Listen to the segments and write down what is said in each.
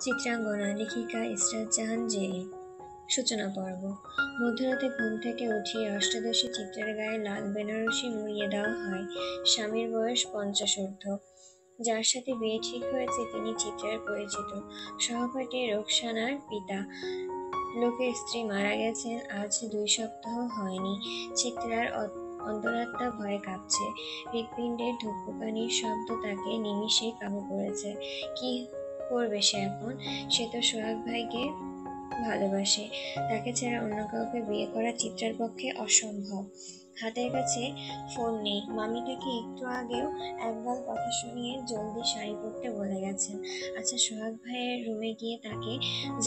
চিত্রাঙ্গনা, লেখিকা ইসরাত জাহান জেরিন। সূচনা পর্ব। মধ্যরাতে ঘুম থেকে উঠিয়ে অষ্টাদশী চিত্রের গায়ে লাল বেনারসি মুড়িয়ে দেওয়া হয়। স্বামীর বয়স 50 ঊর্ধ্ব। যার সাথে বিয়ে ঠিক হয়েছে তিনি চিত্রের পরিচিত সহপাঠী রোকসানার পিতা। লোকের স্ত্রী মারা গেছেন আজ 2 সপ্তাহ হয়নি। চিত্রার অন্তরাত্মা ভয়ে কাঁপছে। হৃৎপিণ্ডের ধুকপুকানির শব্দ তাকে নিমিষেই কাবু করেছে। কি করবে সে এখন? সে তো সোহাগ ভাইকে ভালোবাসে। তাকে ছাড়া অন্য কাউকে বিয়ে করা চিত্রার পক্ষে অসম্ভব। হাতের কাছে ফোন নেই। মামি তাকে একটু আগেও একগাল কথা শুনিয়ে জলদি শাড়ি পরতে বলে গেছেন। আচ্ছা, সোহাগ ভাইয়ের রুমে গিয়ে তাকে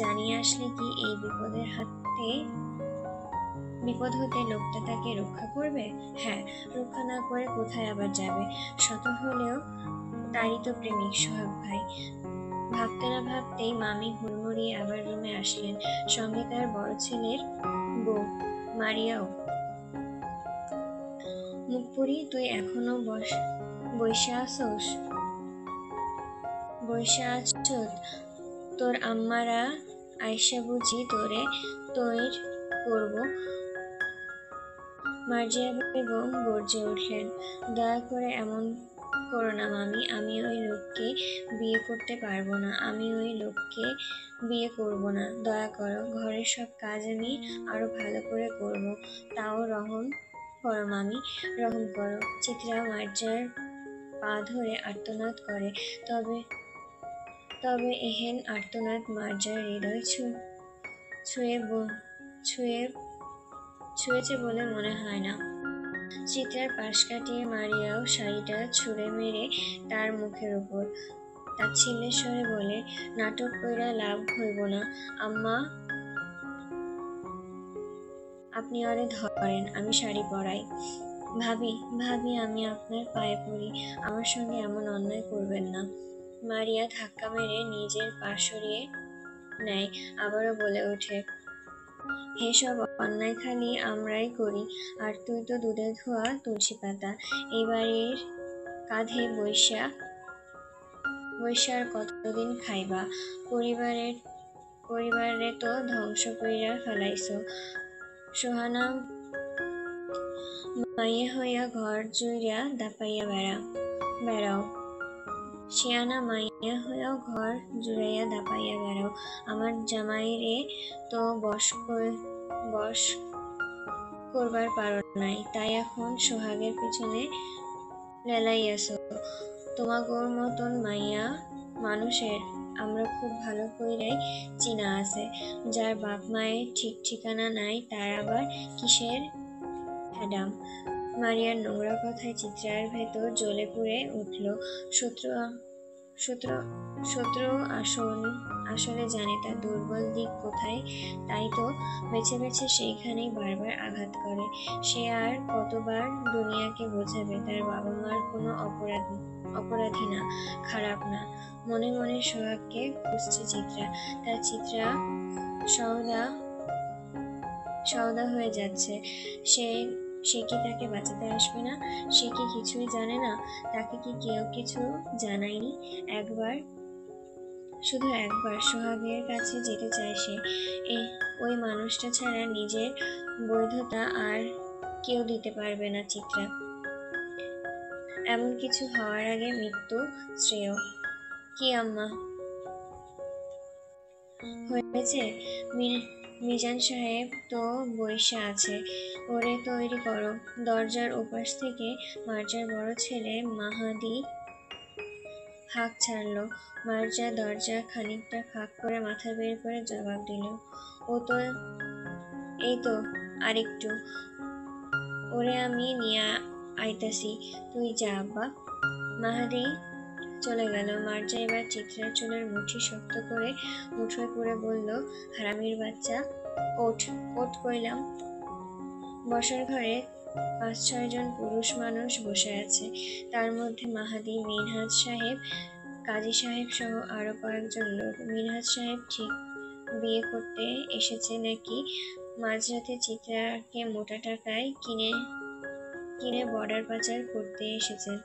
জানিয়ে আসলে কি এই বিপদ হতে লোকটা তাকে রক্ষা করবে? হ্যাঁ, রক্ষা না করে কোথায় আবার যাবে? শত হলেও তারই তো প্রেমিক সোহাগ ভাই। ভাবতে না ভাবতেই মামি হুড়মুড়িয়ে আবার রুমে আসলেন, সঙ্গে তার বড় ছেলের বউ মারিয়াও। মুখপুরি, তুই এখনো বইসা আছোস? তোর আম্মারা আইসা বুঝি তোরে তৈর করব? মার্জিয়া বেগম গর্জে উঠলেন, দয়া করে এমন করো না মামি, আমি ওই লোককে বিয়ে করতে পারবো না। বিয়ে করব না। দয়া করো, ঘরের সব কাজ আমি আরো ভালো করে করব। তাও রহম করো মামি, রহম করো। চিত্রা মার্জার পা ধরে আর্তনাদ করে। তবে এহেন আর্তনাদ মার্জার হৃদয় ছুঁয়েছে বলে মনে হয় না। চিত্রার পাশ কাটিয়ে মারিয়াও শাড়িটা ছুঁড়ে মেরে তার মুখের উপর তাচ্ছিল্যের স্বরে বলে, নাটক কইরা লাভ হইব না আম্মা, আপনি ওরে ধরেন, আমি শাড়ি পরাই। ভাবি, আমি আপনার পায়ে পড়ি, আমার সঙ্গে এমন অন্যায় করবেন না। মারিয়া ধাক্কা মেরে নিজের পা সরিয়ে নেয়, আবারও বলে ওঠে, হে সব অন্যায় খালি আমরাই করি, আর তুই তো দুধে ধোয়া তুলসী পাতা। এই বাড়ির কাঁধে বৈশার কতদিন খাইবা? পরিবারে তো ধ্বংস কইরা ফেলাইছো। সোহানা মাইয়া হইয়া ঘর জুইরা দাপাইয়া বেড়াও। শিয়ানা মাইয়া হইয়াও ঘর জুড়াইয়া দাপাইয়া বেড়াও। আমার জামাইরে তো বশ করবার পারো নাই, তাই এখন সোহাগের পিছনে লেলাইয়াছো। তোমাগোর মতন মাইয়া মানুষের আমরা খুব ভালো কইরাই চিনা আছে। যার বাপ মায়ের ঠিক ঠিকানা নাই তার আবার কিসের হ্যাডাম? মারিয়ার নোংরা কথায় চিত্রার ভেতর জ্বলে পুড়ে উঠল। শত্রু আসলে জানে তার দুর্বল দিক কোথায়, তাই তো বেছে বেছে সেইখানেই বারবার আঘাত করে। সে আর কতবার দুনিয়াকে বোঝাবে তার বাবা মার কোনো অপরাধী না, খারাপ না। মনে মনে সোহাগকে খুঁজছে চিত্রা। তার চিত্রা সওদা হয়ে যাচ্ছে। সে কি তাকে বাঁচাতে আসবে না? সে কি কিছুই জানে না? তাকে কি কেউ কিছু জানায়নি? শুধু একবার সোহাগের কাছে যেতে চায় সে। ওই মানুষটা ছাড়া নিজের বৈধতা আর কেউ দিতে পারবে না চিত্রা। এমন কিছু হওয়ার আগে মৃত্যু শ্রেয়। কি আম্মা হয়েছে? মিজান সাহেব তো বইসা আছে, ওরে তৈরি করো। দরজার ওপাশ থেকে মার্জার বড় ছেলে মাহাদি হাঁক ছাড়ল। মার্জা দরজা খানিকটা ফাঁক করে মাথা বের করে জবাব দিল, এই তো আরেকটু। ওরে আমি নিয়ে আইতাছি, তুই যা আব্বা। মাহাদি চলে গেল। মার্জা এবার চিত্রার চুলের মুঠি শক্ত করে মুঠোয় পুরে বলল, হারামির বাচ্চা, ওঠ কইলাম। বসার ঘরে 5-6 জন পুরুষ মানুষ বসে আছে। তার মধ্যে মাহাদি, মিনহাজ সাহেব, কাজী সাহেব সহ আরো কয়েকজন লোক। মিনহাজ সাহেব ঠিক বিয়ে করতে এসেছে নাকি মাঝরাতে চিত্রাকে মোটা টাকায় কিনে কিনে বর্ডার পাচার করতে এসেছেন,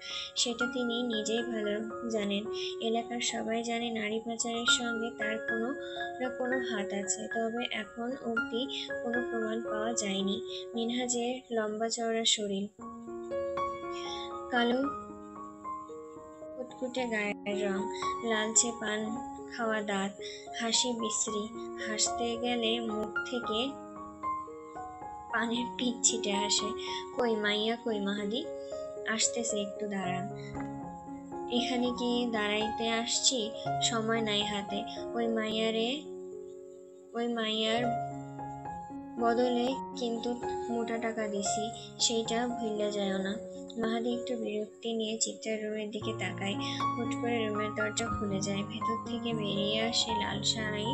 সেটা তিনি নিজেই ভালো জানেন। এলাকার সবাই জানে নারী পাচারের সঙ্গে তার কোনো না কোনো হাত আছে, তবে এখন অবধি কোনো প্রমাণ পাওয়া যায়নি। মিনহাজের লম্বা চওড়া শরীর, কালো কুটকুটে গায়ের রং, লালচে পান খাওয়া দাঁত, হাসি বিশ্রী, হাসতে গেলে মুখ থেকে পানের পিক ছিটে আসে। কই মাইয়া, কই মাহাদি? আসতেছে, একটু দাঁড়ান। এখানে কি দাঁড়াইতে আসছি? সময় নাই হাতে। ওই মাইয়ার বদলে কিন্তু মোটা টাকা দিছি, সেইটা ভুইল্লা যায়ও না। মাহাদি একটু বিরক্তি নিয়ে চিত্রার রুমের দিকে তাকায়। হুট করে রুমের দরজা খুলে যায়। ভেতর থেকে বেরিয়ে আসে লাল শাড়ি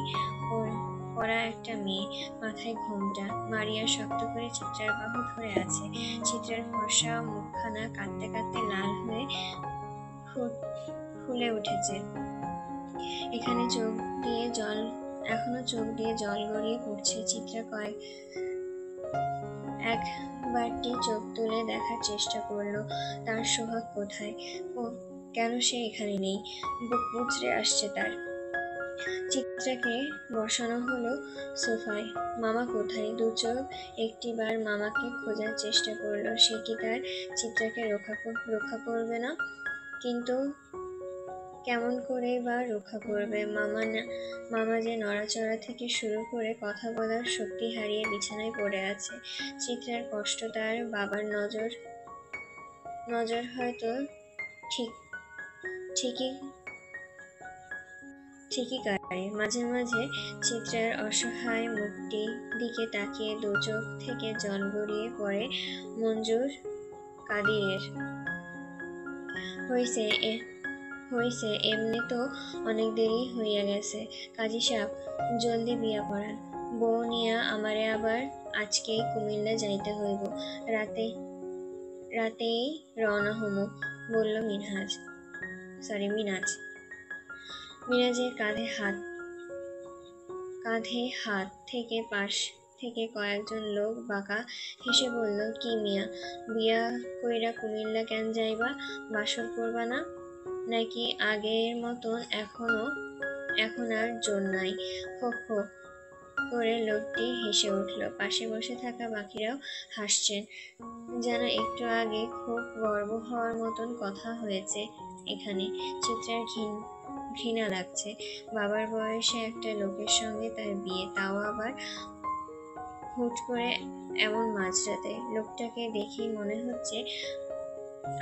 পরা একটা মেয়ে, মাথায় ঘোমটা। মারিয়া শক্ত করে চিত্রার বাহু ধরে আছে। চিত্রার ফর্সা মুখখানা কাঁদতে কাঁদতে লাল হয়ে ফুলে উঠেছে। এখনো চোখ দিয়ে জল গড়িয়ে পড়ছে। চিত্রা একবারটি চোখ তুলে দেখার চেষ্টা করলো তার সোহাগ কোথায়, কেন সে এখানে নেই। বুক মুচড়ে আসছে তার। চিত্রাকে বসানো হলো সোফায়। মামা কোথায়? দু চোখ একটিবার মামাকে খোঁজার চেষ্টা করলো। সে কি তার চিত্রাকে রক্ষা করবে না? কিন্তু কেমন করে বা রক্ষা করবে? মামা যে নড়াচড়া থেকে শুরু করে কথা বলার শক্তি হারিয়ে বিছানায় পড়ে আছে। চিত্রার কষ্ট তার বাবার নজর হয়তো ঠিকই কাড়ে। মাঝে মাঝে চিত্রার অসহায় মুখটির দিকে তাকিয়ে দু চোখ থেকে জল গড়িয়ে পড়ে মঞ্জুর কাদিরের। হইছে, এমনি তো অনেক দেরি হইয়া গেছে। কাজী সাহেব, জলদি বিয়া পড়ান। বউ নিয়া আমারে আবার আজকেই কুমিল্লা যাইতে হইব। রাতেই রওনা হমু, বলল মিনাজ। মিনাজের কাঁধে হাত থেকে পাশ থেকে কয়েকজন লোক বাঁকা হেসে বলল, কি মিয়া, বিয়া কইরা কুমিল্লা কেন যাইবা? বাসর করবা না? নাকি আগের মতন এখন আর জোর নাই? হো হো করে লোকটি হেসে উঠল। পাশে বসে থাকা বাকিরাও হাসছেন, যেন একটু আগে খুব গর্ব হওয়ার মতন কথা হয়েছে এখানে। চিত্রার ঘৃণা লাগছে। বাবার বয়সে একটা লোকের সঙ্গে তার বিয়ে, তাও আবার হুট করে এমন মাঝরাতে। লোকটাকে দেখেই মনে হচ্ছে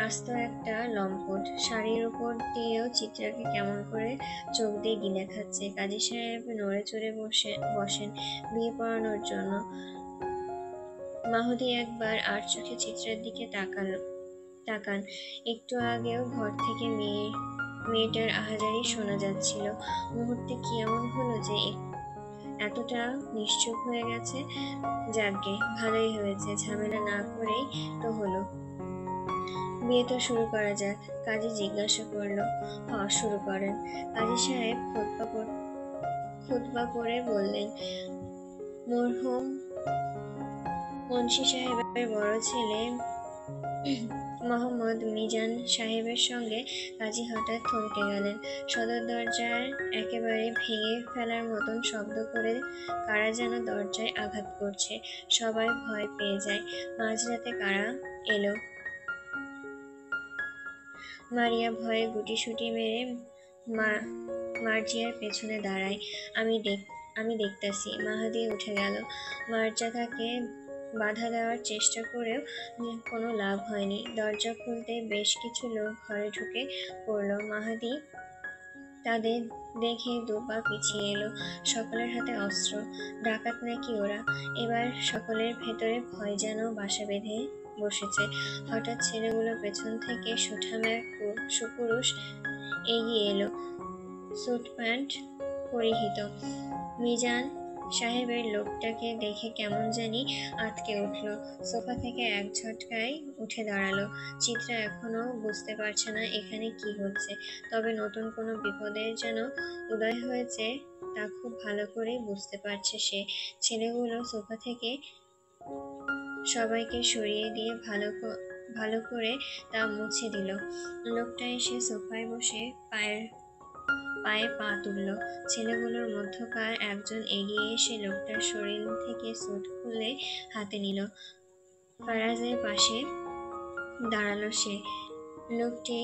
আস্ত একটা লম্পট। শাড়ির উপর দিয়েও চিত্রাকে কেমন করে চোখ দিয়ে গিলে খাচ্ছে। কাজী সাহেব নড়ে চড়ে বসেন বিয়ে পড়ানোর জন্য। মাহুদি একবার আর চোখে চিত্রার দিকে তাকান। একটু আগেও ঘর থেকে মেয়েটার আহাজারি শোনা যাচ্ছিল। মুহূর্তে কি এমন হলো যে এতটা নিশ্চুপ হয়ে গেছে? যাকগে, ভালোই হয়েছে, ঝামেলা না করেই তো হলো। বিয়ে তো শুরু করা যাক, কাজী জিজ্ঞাসা করলো। শুরু করেন। কাজী সাহেব খুতবা পড়ে বললেন, মরহুম মুন্সি সাহেবের বড় ছেলে মোহাম্মদ মিজান সাহেবের সঙ্গে কাজী হঠাৎ থমকে গেলেন। সদর দরজার একেবারে ভেঙে ফেলার মতন শব্দ করে কারা যেন দরজায় আঘাত করছে। সবাই ভয় পেয়ে যায়। মাঝরাতে কারা এলো? মারিয়া ভয়ে গুটিসুটি মেরে মার্জিয়ার পেছনে দাঁড়ায়। আমি দেখতাছি। মাহাদি উঠে গেল। মার্জা তাকে বাধা দেওয়ার চেষ্টা করেও কোনো লাভ হয়নি। দরজা খুলতে বেশ কিছু লোক ঘরে ঢুকে পড়ল। মাহাদি তাদের দেখে দুপা পিছিয়ে এলো। সকলের হাতে অস্ত্র। ডাকাত নাকি ওরা? এবার সকলের ভেতরে ভয় যেন বাসা বেঁধে বসেছে। হঠাৎ ছেলেগুলো পেছন থেকে সুঠাম এক সুপুরুষ এগিয়ে এলো, স্যুট প্যান্ট পরিহিত। মিজান সাহেবের লোকটাকে দেখে কেমন জানি আঁতকে উঠল। সোফা থেকে এক ঝটকায় উঠে দাঁড়ালো। চিত্রা এখনো বুঝতে পারছে না এখানে কি হচ্ছে, তবে নতুন কোনো বিপদের যেন উদয় হয়েছে তা খুব ভালো করেই বুঝতে পারছে সে। ছেলেগুলো সোফা থেকে সবাইকে সরিয়ে দিয়ে ভালো করে তা মুছে দিল। লোকটা এসে সোফায় বসে পায়ে পা তুলল। ছেলেগুলোর মধ্যকার একজন এগিয়ে এসে লোকটার শরীর থেকে স্যুট খুলে হাতে নিল। ফারাজের পাশে দাঁড়ালো সে। লোকটি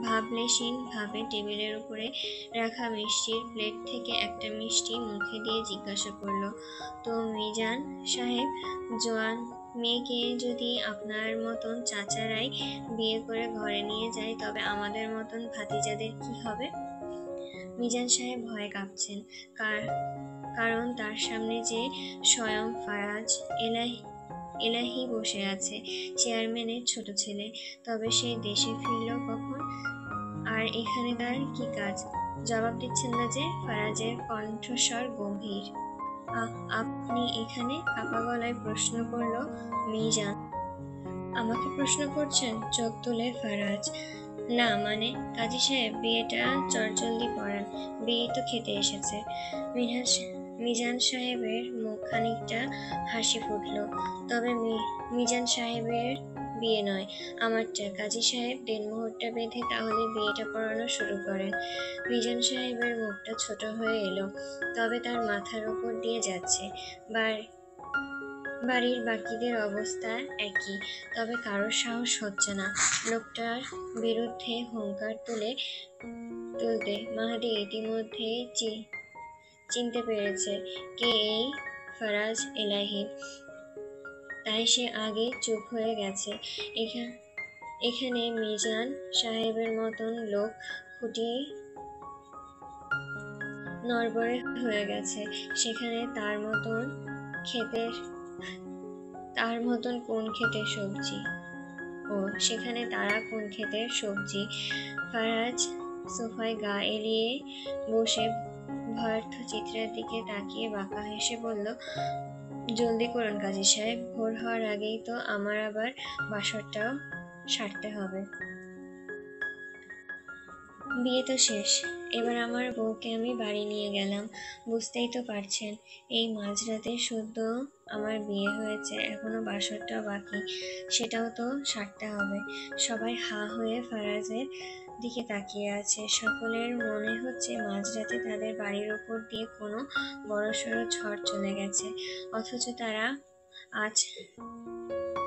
ভাবলেশীন ভাবে টেবিলের উপরে রাখা মিষ্টির প্লেট থেকে একটা মিষ্টি মুখে দিয়ে জিজ্ঞাসা করলো, তো মিজান সাহেব, জোয়ান মেয়েকে যদি আপনার মতন চাচারাই বিয়ে করে ঘরে নিয়ে যায় তবে আমাদের মতন ভাতিজাদের কি হবে? মিজান সাহেব ভয়ে কাঁপছেন, কারণ তার সামনে যে স্বয়ং ফারাজ এলাহি বসে আছে, চেয়ারম্যানের ছোট ছেলে। তবে সে দেশে ফিরল কখন, আর এখানে তার কি কাজ? জবাব দিচ্ছেন না যে? ফারাজের কণ্ঠস্বর গম্ভীর। আপনি এখানে? কাপা গলায় প্রশ্ন করল মিজান। আমাকে প্রশ্ন করছেন? চোখ তুলে ফারাজ। না মানে, কাজী সাহেব বিয়েটা চটজলদি করান, বিয়ে তো খেতে এসেছে। মিজান সাহেবের মুখ খানিকটা হাসি ফুটল। তবে মিজান সাহেবের বিয়ে নয়, আমারটা। কাজী সাহেব দেনমোহরটা বেঁধে তাহলে বিয়েটা পড়ানো শুরু করেন। মিজান সাহেবের মুখটা ছোট হয়ে এলো, তবে তার মাথার উপর দিয়ে যাচ্ছে। বাড়ির বাকিদের অবস্থা একই, তবে কারোর সাহস হচ্ছে না লোকটার বিরুদ্ধে হুঙ্কার তুলতে। মাহাদি ইতিমধ্যেই চিনতে পেরেছে কে এই ফারাজ এলাহি, তাই সে আগে চুপ হয়ে গেছে। এখানে মিজান সাহেবের মতন লোক খুঁটি নড়বড়ে হয়ে গেছে, সেখানে তার মতন কোন ক্ষেতের সবজি? সেখানে তারা কোন ক্ষেতের সবজি? ফারাজ সোফায় গা এলিয়ে বসে ভয়ার্থ চিত্রের দিকে তাকিয়ে বাঁকা হেসে বলল, জলদি করুন কাজী সাহেব, ভোর হওয়ার আগেই তো আমার আবার বাসরটাও সারতে হবে। বিয়ে তো শেষ, এবার আমার বউকে আমি বাড়ি নিয়ে গেলাম। বুঝতেই তো পারছেন, এই মাঝরাতে সদ্য আমার বিয়ে হয়েছে, এখনো বাসরটাও বাকি, সেটাও তো সারতে হবে। সবাই হা হয়ে ফারাজের দিকে তাকিয়ে আছে। সকলের মনে হচ্ছে মাঝরাতে তাদের বাড়ির উপর দিয়ে কোনো বড়সড় ঝড় চলে গেছে, অথচ তারা আজ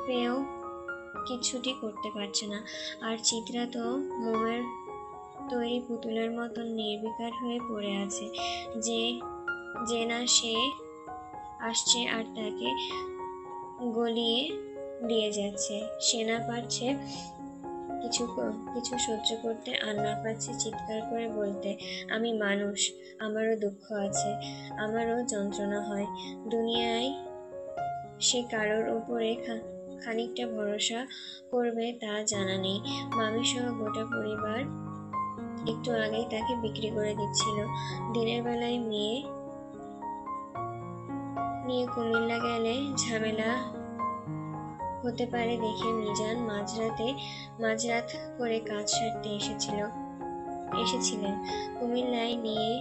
পেয়েও কিচ্ছুটি করতে পারছে না। আর চিত্রা তো মোমের তৈরি পুতুলের মতন নির্বিকার হয়ে পড়ে আছে, যে না সে আসছে আর তাকে গলিয়ে দিয়ে যাচ্ছে। সে না পারছে কিছু সহ্য করতে, আর না পারছে চিৎকার করে বলতে, আমি মানুষ, আমারও দুঃখ আছে, আমারও যন্ত্রণা হয়। দুনিয়ায় সে কারোর উপরে খানিকটা ভরসা করবে তা জানা নেই। মামি সহ গোটা পরিবার একটু আগেই তাকে বিক্রি করে দিচ্ছিল। দিনের বেলায় মেয়ে নিয়ে কুমিল্লা গেলে ঝামেলা হতে পারে দেখে মিজান মাঝরাত করে কাজ সারতে এসেছিলেন কুমিল্লায় নিয়ে।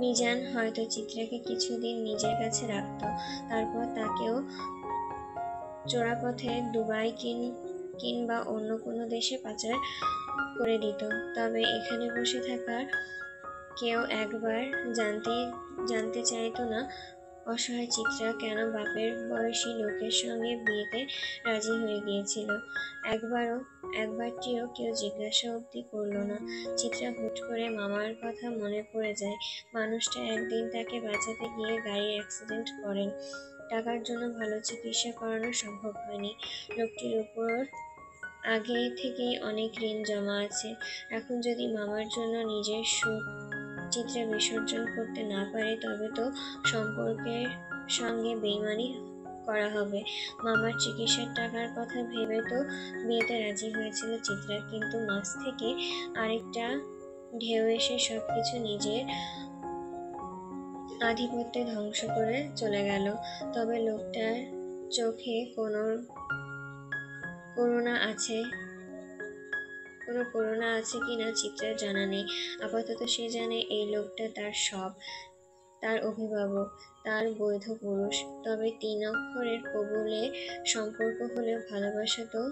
মিজান হয়তো চিত্রাকে কিছুদিন নিজের কাছে রাখত, তারপর তাকেও চোরাপথে দুবাই কিংবা অন্য কোনো দেশে পাচার করে দিত। তবে এখানে বসে থাকা কেউ একবার জানতে চাইতো না অসহায় চিত্রা কেন বাপের বয়সী লোকের সঙ্গে বিয়েতে রাজি হয়ে গিয়েছিল। একবারটিও কেউ জিজ্ঞাসা অবধি করলো না। চিত্রা হুট করে মামার কথা মনে পড়ে যায়। মানুষটা একদিন তাকে বাঁচাতে গিয়ে গাড়ির অ্যাক্সিডেন্ট করেন, টাকার জন্য ভালো চিকিৎসা করানো সম্ভব হয়নি। লোকটির উপর আগে থেকেই অনেক ঋণ জমা আছে। এখন যদি মামার জন্য নিজের সুখ চিত্রা বিসর্জন করতে না পারে, তবে তো সম্পর্কের সঙ্গে বেইমানি করা হবে। মামার চিকিৎসার টাকার কথা ভেবে তো বিয়েতে রাজি হয়েছিল চিত্রা, কিন্তু মাঝ থেকে আরেকটা ঢেউ এসে সবকিছু নিজের আধিপত্যে ধ্বংস করে চলে গেল। তবে লোকটার চোখে কোনো করুণা আছে কিনা চিত্রার জানা নেই। আপাতত সে জানে এই লোকটা তার সব, তার অভিভাবক, তার বৈধ পুরুষ। তবে 3 অক্ষরের কবুলে সম্পর্ক হলেও ভালোবাসা তো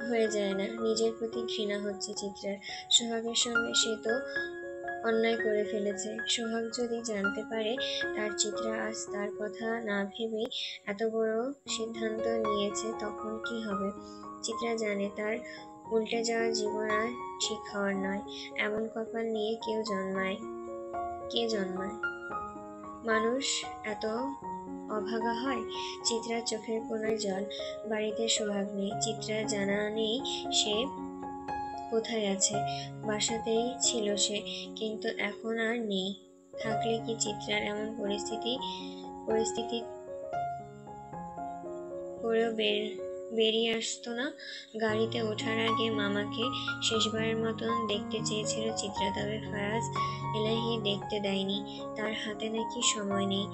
হয়ে যায় না। নিজের প্রতি ঘৃণা হচ্ছে চিত্রার। সোহাগের সঙ্গে সে তো অন্যায় করে ফেলেছে। সোহাগ যদি জানতে পারে তার চিত্রা আজ তার কথা না ভেবেই এত বড় সিদ্ধান্ত নিয়েছে, তখন কি হবে? চিত্রা জানে তার উল্টে যাওয়া জীবন আর ঠিক হওয়ার নয়। এমন কপাল নিয়ে কে জন্মায়? মানুষ এত অভাগা হয়? চিত্রার চোখের কোণায় জল। বাড়িতে সোহাগ নেই। চিত্রার জানা নেই সে কোথায় আছে। বাসাতেই ছিল সে, কিন্তু এখন আর নেই। থাকলে কি চিত্রার এমন পরিস্থিতি করেও বেরিয়ে আসতো না? গাড়িতে ওঠার আগে মামাকে শেষবারের মতন দেখতে চেয়েছিল চিত্রা, তবে ফারাজ এলাহি দেখতে দেয়নি। তার হাতে নাকি সময় নেই।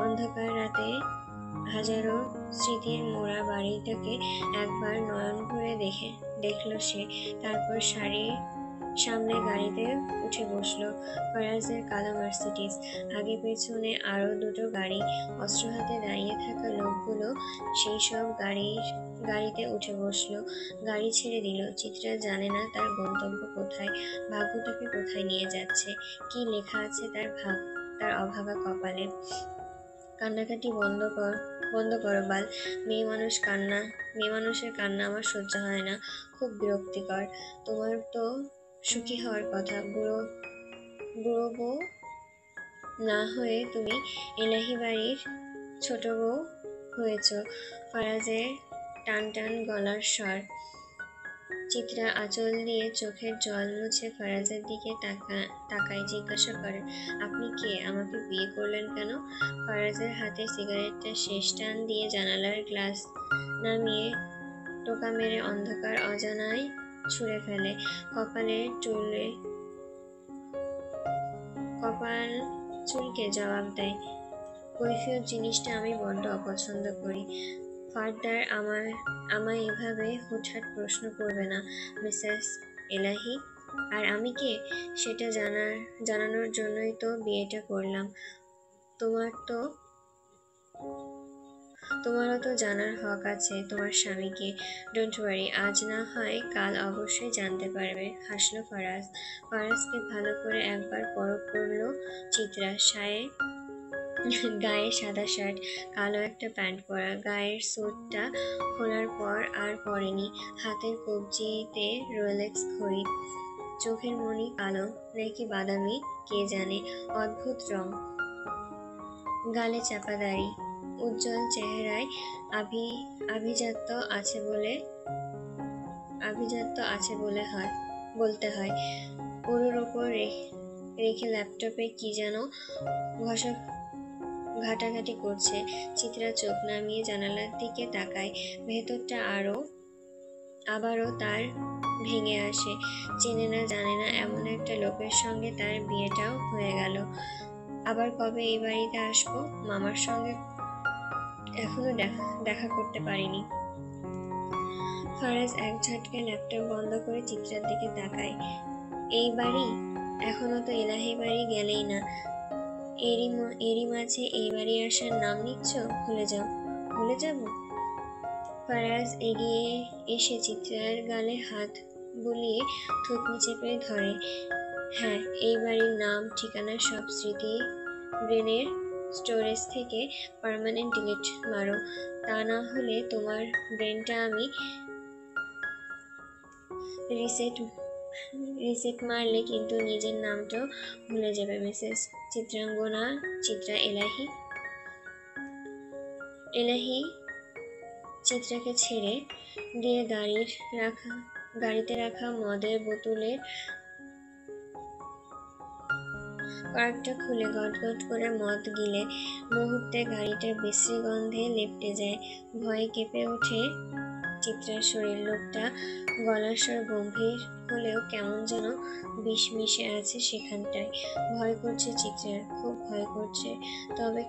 অন্ধকার রাতে হাজারো স্মৃতির মোড়া বাড়িটাকে একবার নয়ন ভরে দেখলো সে। তারপর সামনে গাড়িতে উঠে বসলো। ফারাজের কালো মার্সিডিজ, আগে পেছনে আরো দুটো গাড়ি। অস্ত্র হাতে দাঁড়িয়ে থাকা লোকগুলো সেই সব গাড়িতে উঠে বসলো। গাড়ি ছেড়ে দিল। চিত্রা জানে না তার গন্তব্য কোথায়, ভাগ্য তাকে কোথায় নিয়ে যাচ্ছে, কি লেখা আছে তার অভাগা কপালে। কান্নাকাটি বন্ধ করো বাল। মেয়ে মানুষের কান্না আমার সহ্য হয় না, খুব বিরক্তিকর। তোমার তো সুখী হওয়ার কথা। বুড়ো বউ না হয়ে তুমি এলাহি বাড়ির ছোট বউ হয়েছ। ফারাজের টান গলার স্বর। চিত্রা আঁচল দিয়ে চোখের জল মুছে ফারাজের দিকে তাকায়, জিজ্ঞাসা করে, আপনি কে? আমাকে বিয়ে করলেন কেন? ফারাজের হাতে সিগারেটটা শেষ টান দিয়ে জানালার গ্লাস নামিয়ে টোকা মেরে অন্ধকার অজানায় ছুঁড়ে ফেলে। কপাল চুলকে জবাব দেয়, কৈফিয়ত জিনিসটা আমি বড্ড অপছন্দ করি। ফার্দার আমায় এভাবে হুটহাট প্রশ্ন করবে না, মিসেস এলাহি। আর আমি কে সেটা জানানোর জন্যই তো বিয়েটা করলাম। তোমারও তো জানার হক আছে তোমার স্বামীকে। ডোন্ট ওয়ারি, আজ না হয় কাল অবশ্যই জানতে পারবে, হাসলো ফারাজ। ফারাজকে ভালো করে একবার পরখ করলো চিত্রা। গায়ে সাদা শার্ট, কালো একটা প্যান্ট পরা। গায়ের স্যুটটা খোলার পর আর পরেনি। হাতের কবজিতে রোলেক্স ঘড়ি। চোখের মণি কালো নাকি বাদামি কে জানে, অদ্ভুত রং। গালে চাপা দাড়ি। উজ্জ্বল চেহারায় আভিজাত্য আছে বলতে হয়। ওর ওপর রেখে ল্যাপটপে কি যেন ঘাটাঘাটি করছে। চিত্রা চোখ নামিয়ে জানালার দিকে তাকায়। ভেতরটা আবারও তার ভেঙে আসে। চেনে না জানে না এমন একটা লোকের সঙ্গে তার বিয়েটাও হয়ে গেল। আবার কবে এই বাড়িতে আসবো? মামার সঙ্গে এখনো দেখা করতে পারিনি। ফারাজ এক ঝটকায় ল্যাপটপ বন্ধ করে চিত্রার দিকে তাকায়। এই বাড়ি? এখনো তো এলাহি বাড়ি গেলেই না। এরই মাঝে এই বাড়ি আসার নাম নিচ্ছ? ভুলে যাব? ফারাজ এগিয়ে এসে চিত্রার গালে হাত বুলিয়ে থুতনি চেপে ধরে। হ্যাঁ, এই বাড়ির নাম ঠিকানা সব স্মৃতি ব্রেনের স্টোরেজ থেকে পার্মানেন্ট ডিলিট মারো। তা না হলে তোমার ব্রেনটা আমি রিসেট মারলে কিন্তু নিজের নামটাও ভুলে যাবে, মিসেস চিত্রাঙ্গনা চিত্রা এলাহি। চিত্রাকে ছেড়ে দিয়ে গাড়িতে রাখা মদের বোতলের কয়েকটা খুলে গটগট করে মদ গিলে মুহূর্তে গাড়িটা বিশ্রী গন্ধে লেপ্টে যায়। ভয়ে কেঁপে ওঠে চিত্রার শরীর। লোকটা গলার স্বর গম্ভীর হলেও কেমন যেন বিষ মিশে আছে সেখানটায়। ভয় করছে চিত্রার, খুব ভয় করছে। তবে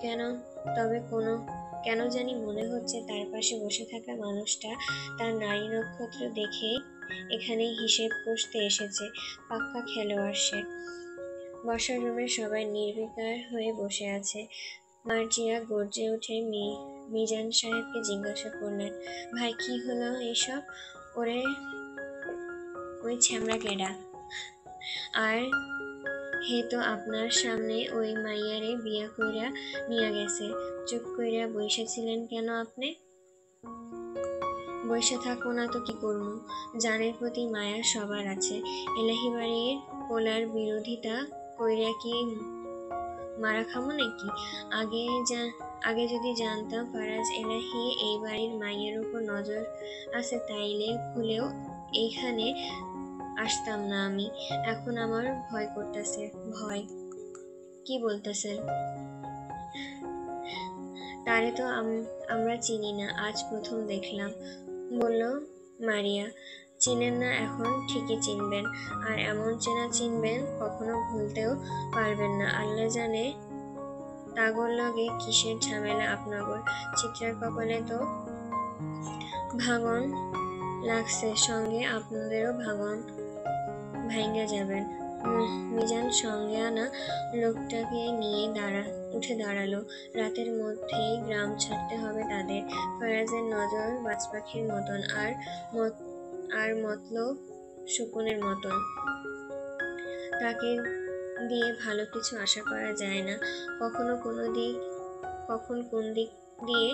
কেন জানি মনে হচ্ছে তার পাশে বসে থাকা মানুষটা তার নারী নক্ষত্র দেখে এখানে হিসেব কষতে এসেছে। পাক্কা খেলোয়াড় সে। বসার রুমে সবাই নির্বিকার হয়ে বসে আছে। মার্জিয়া গর্জে উঠে মিজান সাহেবকে জিজ্ঞাসা করলেন, ভাই কি হলো এইসব? ওরে ওই ছ্যামড়া কেডা? আর হে তো আপনার সামনে ওই মাইয়ারে বিয়া কইরা নিয়া গেছে। চুপ কইরা বইসা ছিলেন কেন আপনি? বইসা থাকবো না তো কি করবো? জানের প্রতি মায়া সবার আছে। এলাহি বাড়ির পোলার বিরোধিতা কইরা কি মারা খামো নাকি? আগে যদি জানতাম ফারাজ এলাহি এই বাড়ির মাইয়ের উপর নজর আছে তাইলে ভুলেও এইখানে আসতাম না আমি। এখন আমার ভয় করতেছে। ভয়? কি বলতেছেন? তারে তো আমরা চিনি না, আজ প্রথম দেখলাম, বলল মারিয়া। চিনেন না, এখন ঠিকই চিনবেন। আর এমন চেনা চিনবেন কখনো ভুলতেও পারবেন না। আল্লাহ জানে তাগর লগে কিসের ঝামেলা আপনাগর। চিত্রার কপালে তো ভাঙন লাগছে, সঙ্গে আপনাদেরও ভাঙন ভাইঙ্গা যাবেন। মিজান সঙ্গে আনা লোকটাকে নিয়ে উঠে দাঁড়ালো। রাতের মধ্যেই গ্রাম ছাড়তে হবে তাদের। ফারাজের নজর বাজপাখির মতন, আর মতলব শকুনের মতন। তাকে দিয়ে ভালো কিছু আশা করা যায় না। কখন কোন দিক দিয়ে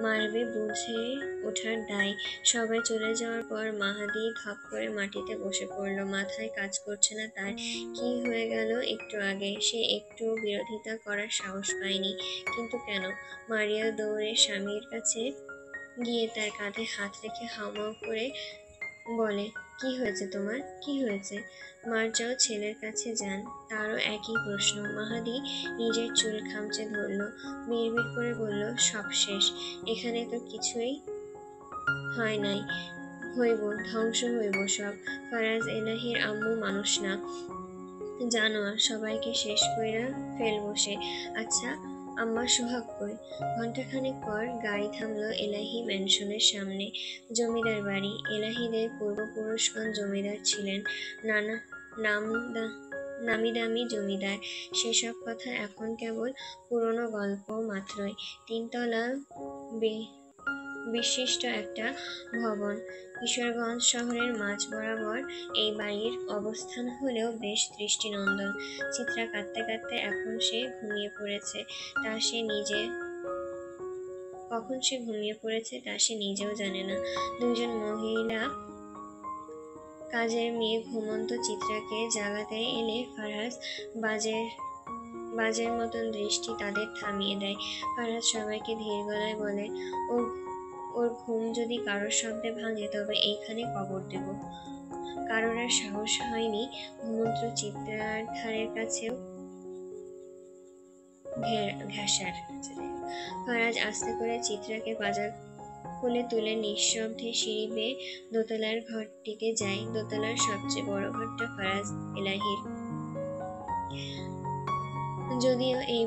মারবে বুঝে ওঠার দায়। সবাই চলে যাওয়ার পর মাহাদি ধপ করে মাটিতে বসে পড়ল। মাথায় কাজ করছে না তার। কি হয়ে গেল একটু আগে? সে একটুও বিরোধিতা করার সাহস পায়নি। কিন্তু কেন? মারিয়া দৌড়ে স্বামীর কাছে গিয়ে তার কাঁধে হাত রেখে হাউমাউ করে বলে, কি হয়েছে তোমার? কি হয়েছে? মার্জাও ছেলের কাছে যান, তারও একই প্রশ্ন। মাহাদি নিজের চুল খামচে ধরল, বিড়বিড় করে বলল, সব শেষ। এখানে তো কিছুই হয় নাই। হইব, ধ্বংস হইব সব। ফারাজ এলাহির আম্মু মানুষ না, জানোয়ার। সবাইকে শেষ কইরা ফেলবো সে। আচ্ছা আম্মা সোহাগ কই? ঘণ্টাখানেক পর গাড়ি থামলো এলাহি ম্যানশনের সামনে। জমিদার বাড়ি। এলাহিদের পূর্বপুরুষগণ জমিদার ছিলেন। নামিদামি জমিদার। সেসব কথা এখন কেবল পুরনো গল্প মাত্রই। 3 তলা বিশিষ্ট একটা ভবন। কিশোরগঞ্জ শহরের মাঝ বরাবর এই বাড়ির অবস্থান হলেও বেশ দৃষ্টিনন্দন। চিত্রা কাঁদতে কাঁদতে কখন সে ঘুমিয়ে পড়েছে তা সে নিজেও জানে না। দুজন মহিলা কাজের মেয়ে ঘুমন্ত চিত্রাকে জাগাতে এলে ফারাজ বাজের মতন দৃষ্টি তাদের থামিয়ে দেয়। ফারাজ সবাইকে ধীর গলায় বলে, ওর ঘুম যদি কারোর শব্দে ভাঙে তবে এইখানে কবর দেব। কারোর আর সাহস হয়নি ঘুমন্ত চিত্রার ধারের কাছেও ঘেঁষার। ফারাজ আস্তে করে চিত্রাকে পাজা কোলে তুলে নিঃশব্দে সিঁড়ি বেয়ে দোতলার ঘরটিতে যায়। দোতলার সবচেয়ে বড় ঘরটা ফারাজ এলাহির। যদিও এই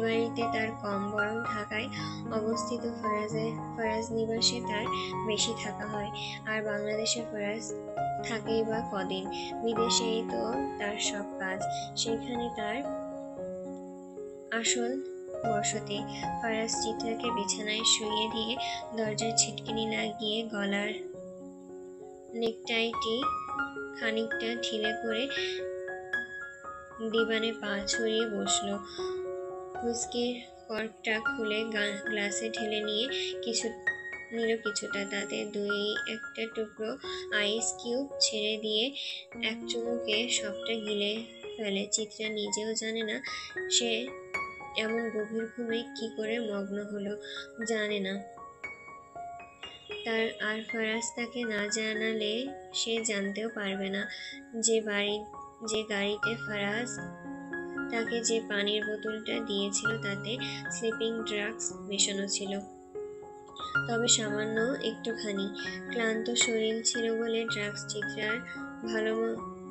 বাড়িতে তার কম, বরং ঢাকায় অবস্থিত ফরাজ নিবাসে তার বেশি থাকা হয়। আর বাংলাদেশে ফরাজ থাকেই বা কদিন? বিদেশেই তো তার সব কাজ, সেখানে তার আসল বসতি। ফারাজ চিত্রাকে বিছানায় শুইয়ে দিয়ে দরজার ছিটকিনি লাগিয়ে গলার নেকটাইটি খানিকটা ঢিলে করে দিবানে পা ছড়িয়ে বসল। হুইস্কির কর্কটা খুলে গ্লাসে ঢেলে নিল কিছুটা, তাতে একটা টুকরো আইস কিউব ছেড়ে দিয়ে এক চুমুকে সবটা গিলে ফেলে। চিত্রা নিজেও জানে না সে এমন গভীর ঘুমে কি করে মগ্ন হলো, জানে না। আর ফারাজ তাকে না জানালে সে জানতেও পারবে না যে গাড়িতে ফারাজ তাকে যে পানির বোতলটা দিয়েছিল তাতে স্লিপিং ড্রাগস মেশানো ছিল। তবে সামান্য একটুখানি। ক্লান্ত শরীর ছিল বলে ড্রাগস চিত্রার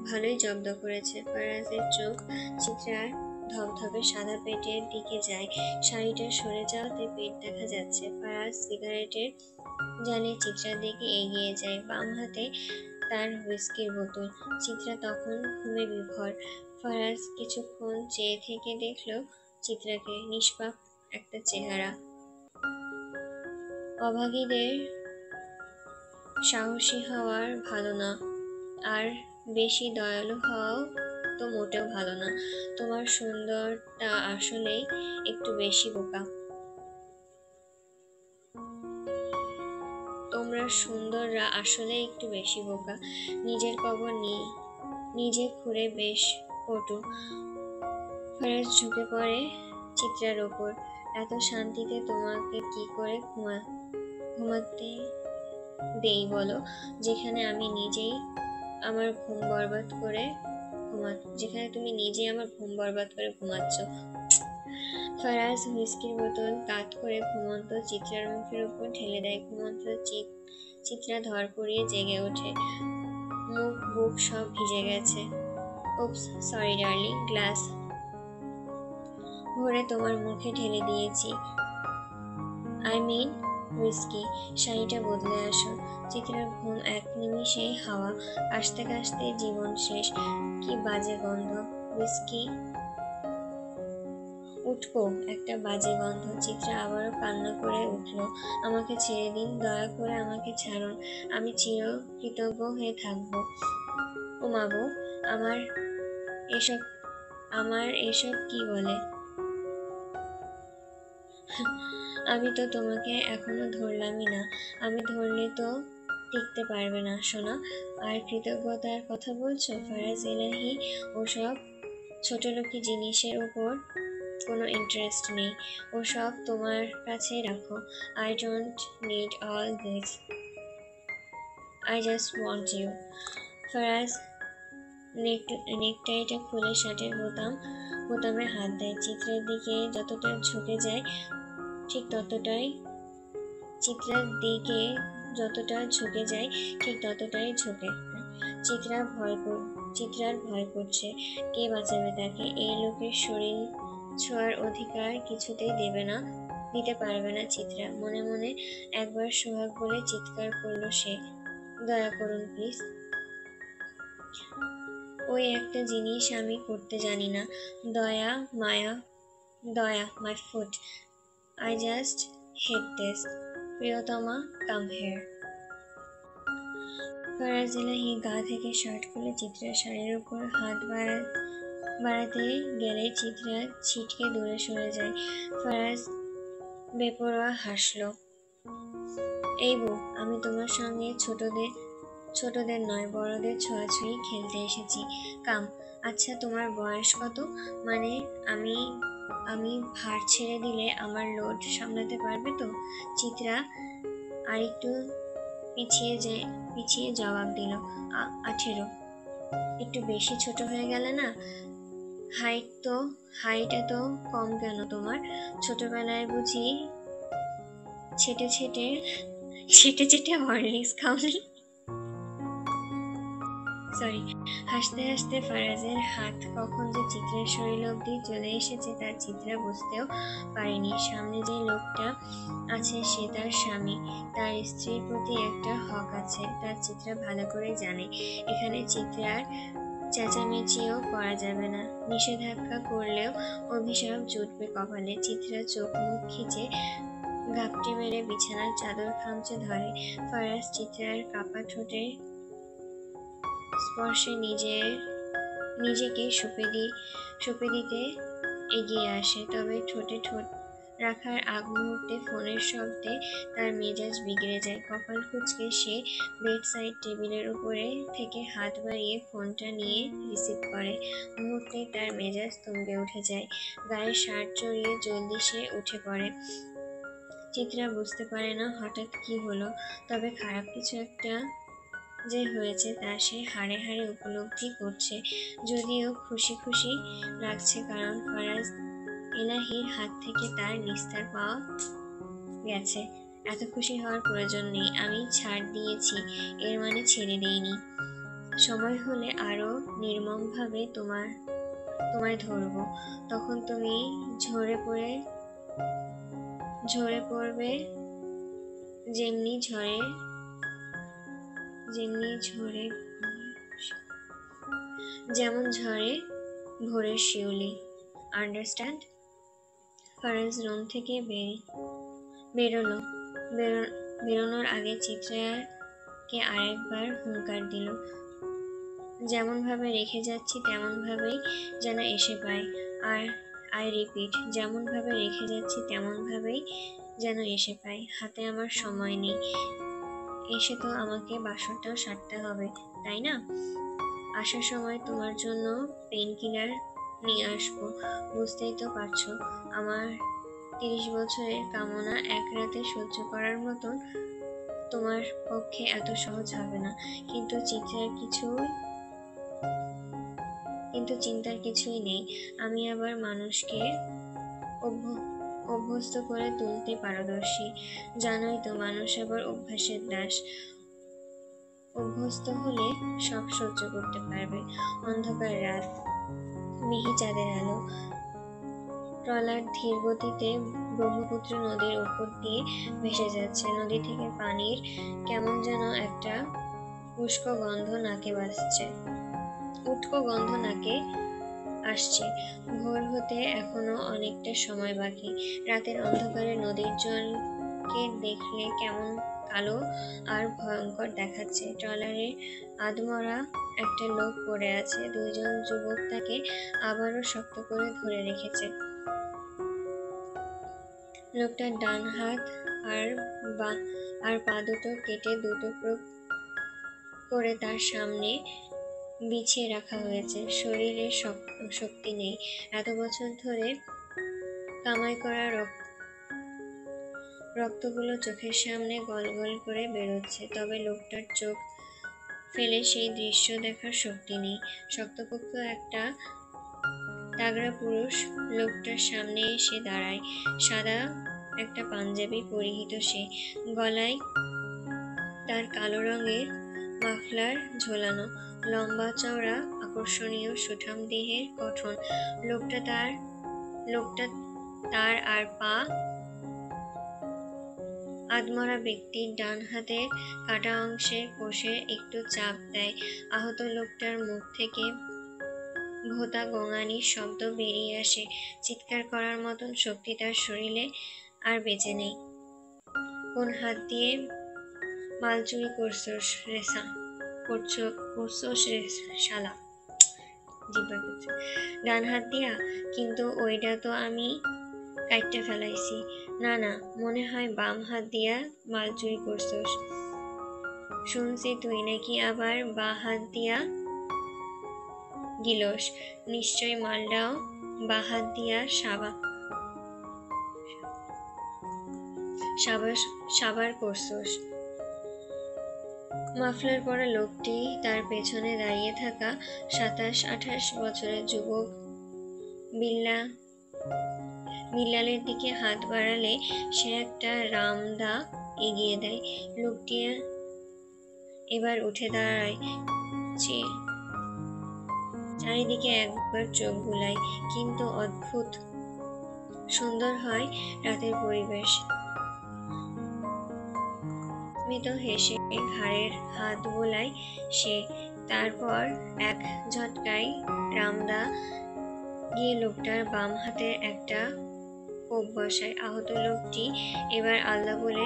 ভালোই জব্দ করেছে। ফারাজের চোখ চিত্রার ধপধপে সাদা পেটের দিকে যায়। শাড়িটা সরে যাওয়াতে পেট দেখা যাচ্ছে। ফারাজ সিগারেটের জ্বালিয়ে চিত্রার দিকে এগিয়ে যায়। বাম হাতে তার হুইস্কির বোতল। চিত্রা তখন ঘুমে বিভোর। ফারাজ কিছুক্ষণ চেয়ে থেকে দেখল চিত্রাকে, নিষ্পাপ একটা চেহারা। অভাগীদের সাহসী হওয়ার ভালো না, আর বেশি দয়ালু হওয়াও তো মোটেও ভালো না। তোমার সুন্দরটা আসলেই একটু বেশি বোকা। তোমরা সুন্দররা আসলে একটু বেশি বোকা। নিজের কবর নিজে খুঁড়ে বেশ পটু। ফারাজ ঝুঁকে পড়ে চিত্রার ওপর। এত শান্তিতে তোমাকে কি করে ঘুমাতে দেই বলো, যেখানে আমি নিজেই আমার ঘুম বরবাদ করে যেখানে তুমি নিজেই আমার ঘুম বরবাদ করে ঘুমাচ্ছ। ফারাজ হুইস্কির বোতল কাত করে ঘুমন্ত চিত্রার মুখের উপর ঢেলে দেয়। ঘুমন্ত চিত্রা ধরপড়িয়ে জেগে ওঠে। মুখ বুক সব ভিজে গেছে। উপস, সরি ডার্লিং, গ্লাস ভরে তোমার মুখে ঢেলে দিয়েছি। I mean whisky. শাড়িটা বদলে আসো। চিত্রার ঘুম এক নিমিষেই হাওয়া। কাশতে কাশতে জীবন শেষ। কি বাজে গন্ধ। হুইস্কি উঠকো, একটা বাজে গন্ধ। চিত্রা আবারও কান্না করে উঠল। আমাকে ছেড়ে দিন, দয়া করে আমাকে ছাড়ুন। আমি চিরকৃতজ্ঞ হয়ে থাকবো। ও মাগো, আমার এসব এসব কি বলে? আমি তো তোমাকে এখনো ধরলামই না। আমি ধরলে তো টিকতে পারবে না, সোনা। আর কৃতজ্ঞতার কথা বলছো? ফারাজ এলাহি ওসব ছোটলোকি জিনিসের উপর কোনো ইন্টারেস্ট নেই। ওসব তোমার কাছেই রাখো। I don't need all this. I just want you. Faraz নেকটাইটা খুলে শার্টের বোতামে হাত দেয়। চিত্রার দিকে যতটা ঝুঁকে যায় ঠিক ততটাই ঝুঁকে। চিত্রার ভয় করছে। কে বাঁচাবে তাকে? এই লোকের শরীর ছোঁয়ার অধিকার কিছুতেই দিতে পারবে না চিত্রা। মনে মনে একবার সোহাগ বলে চিৎকার করল সে, দয়া করুন প্লিজ। ওই একটা জিনিস আমি করতে জানি না। দয়া my foot. I just hate this. প্রিয়তমা, কাম হিয়ার। ফারাজ এলাহি গা থেকে শার্ট খুলে চিত্রার শাড়ির উপর হাত বাড়াতে গেলে চিত্রা ছিটকে দূরে সরে যায়। ফারাজ বেপরোয়া হাসল। এই বউ, আমি তোমার সঙ্গে ছোটদের নয়, বড়দের ছোঁয়াছুঁয়ি খেলতে এসেছি। কাম। আচ্ছা, তোমার বয়স কত? মানে আমি ভার ছেড়ে দিলে আমার লোড সামলাতে পারবে তো? চিত্রা আরেকটু পিছিয়ে জবাব দিল, 18। একটু বেশি ছোট হয়ে গেলে না? হাইট এত কম কেন তোমার? ছোটবেলায় বুঝি ছেটে ছেটে হরলিক্স খাওনি? সরি। হাসতে হাসতে ফারাজের হাত কখন যে চিত্রের শরীর অব্দি চলে এসেছে তা চিত্রা বুঝতেও পারেনি। সামনে যে লোকটা আছে সে তার স্বামী। তার স্ত্রীর প্রতি একটা হক আছে, তার চিত্রা ভালো করে জানে। এখানে চিত্রার চেঁচামেচিও করা যাবে না। নিষেধাজ্ঞা করলেও অভিশাপ জুটবে কপালে। চিত্রা চোখ মুখ খিচে ঘাপটি মেরে বিছানার চাদর খামচে ধরে। ফারাজ চিত্রার কাপা ঠোঁটে স্পর্শে নিজেকে সঁপে দিতে এগিয়ে আসে। তবে ঠোঁটে ঠোঁট রাখার আগ মুহূর্তে ফোনের শব্দে তার মেজাজ বিগড়ে যায়। কপাল কুঁচকে সে বেড সাইড টেবিলের উপরে থেকে হাত বাড়িয়ে ফোনটা নিয়ে রিসিভ করে। মুহূর্তে তার মেজাজ তুঙ্গে উঠে যায়। গায়ে শার্ট জড়িয়ে জলদি সে উঠে পড়ে। চিত্রা বুঝতে পারে না হঠাৎ কি হলো, তবে খারাপ কিছু একটা যে হয়েছে তা সে হাড়ে হাড়ে উপলব্ধি করছে। যদিও খুশি খুশি লাগছে, কারণ ফারাজ এলাহির হাত থেকে তার নিস্তার পাওয়া গেছে। এত খুশি হওয়ার প্রয়োজন নেই। আমি ছাড় দিয়েছি, এর মানে ছেড়ে দেইনি। সময় হলে আরো নির্মমভাবে তোমায় ধরবো। তখন তুমি ঝরে পড়বে যেমনি যেমনি যেমন ঝরে ভোরের শিউলি। আন্ডারস্ট্যান্ড? ফারাজ রুম থেকে বেরোলো। বেরোনোর আগে চিত্রাকে আরেকবার হুঙ্কার দিল, যেমন ভাবে রেখে যাচ্ছি তেমন ভাবেই যেন এসে পায়। আর আই রিপিট, যেমন ভাবে রেখে যাচ্ছি তেমন ভাবেই যেন এসে পায়। হাতে আমার সময় নেই, এসে তো আমাকে বাসরটাও সারতে হবে, তাই না? আসার সময় তোমার জন্য পেইন কিলার নিয়ে আসবো। বুঝতেই তো পারছো, আমার 30 বছরের কামনা এক রাতে সহ্য করার মতন তোমার পক্ষে এত সহজ হবে না। কিন্তু চিন্তার কিছুই নেই। আমি আবার মানুষকে অভ্যস্ত করে তুলতে পারদর্শী। জানোই তো, মানুষ আবার অভ্যাসের দাস। অভ্যস্ত হলে সব সহ্য করতে পারবে। অন্ধকার রাত, মিহি চাঁদের আলো, ট্রলার ধীর গতিতে ব্রহ্মপুত্র নদীর উপর দিয়ে ভেসে যাচ্ছে। নদী থেকে পানির কেমন যেন একটা উটকো গন্ধ নাকে আসছে। ভোর হতে এখনো অনেকটা সময় বাকি। রাতের অন্ধকারে নদীর জলকে দেখলে কেমন কালো আর ভয়ঙ্কর দেখাচ্ছে। ট্রলারে আধমরা একটা লোক পড়ে আছে। দুইজন যুবক তাকে আবারও শক্ত করে ধরে রেখেছে। লোকটার ডান হাত আর পা দুটো কেটে দুটুকরো করে তার সামনে বিছিয়ে রাখা হয়েছে। শরীরে শক্তি নেই। এত বছর ধরে কামাই করা রক্তগুলো চোখের সামনে গল গল করে বেরোচ্ছে। তবে লোকটার চোখ ফেলে সেই দৃশ্য দেখার শক্তি নেই। শক্তপোক্ত একটা তাগড়া পুরুষ লোকটার সামনে এসে দাঁড়ায়। সাদা একটা পাঞ্জাবি পরিহিত সে, গলায় তার কালো রঙের মাফলার ঝোলানো, লম্বা চওড়া আকর্ষণীয় সুঠাম দেহের গঠন। লোকটা তার আর পা আধমরা ব্যক্তির ডান হাতের কাটা অংশের কোষে একটু চাপ দেয়। আহত লোকটার মুখ থেকে ভোঁতা গোঙানির শব্দ বেরিয়ে আসে। চিৎকার করার মতন শক্তি তার শরীরে আর বেঁচে নেই। কোন হাত দিয়ে মাল চুরি করছোস রে শালা? ডান হাত দিয়া? কিন্তু ওইটা তো আমি কাইটটা ফেলাইছি। না, মনে হয় বাম হাত দিয়া মাল চুরি করছোস। শুনছি তুই নাকি আবার বা হাত দিয়া গিলস। নিশ্চয় মালটাও বা হাত দিয়া সাবার করছোস। মাফলার পরা লোকটি তার পেছনে দাঁড়িয়ে থাকা 27-28 বছরের যুবক বিল্লালের দিকে হাত বাড়ালে সে একটা রামদা এগিয়ে দেয়। লোকটি এবার উঠে দাঁড়ায়, চারিদিকে একবার চোখ বুলায়। কিন্তু অদ্ভুত সুন্দর হয় রাতের পরিবেশ। স্মিত হেসে ঘাড়ের হাত বোলায় সে। তারপর এক ঝটকায় রামদা গিয়ে লোকটার বাম হাতের একটা কোপ বসায়। আহত লোকটি এবার আল্লাহ বলে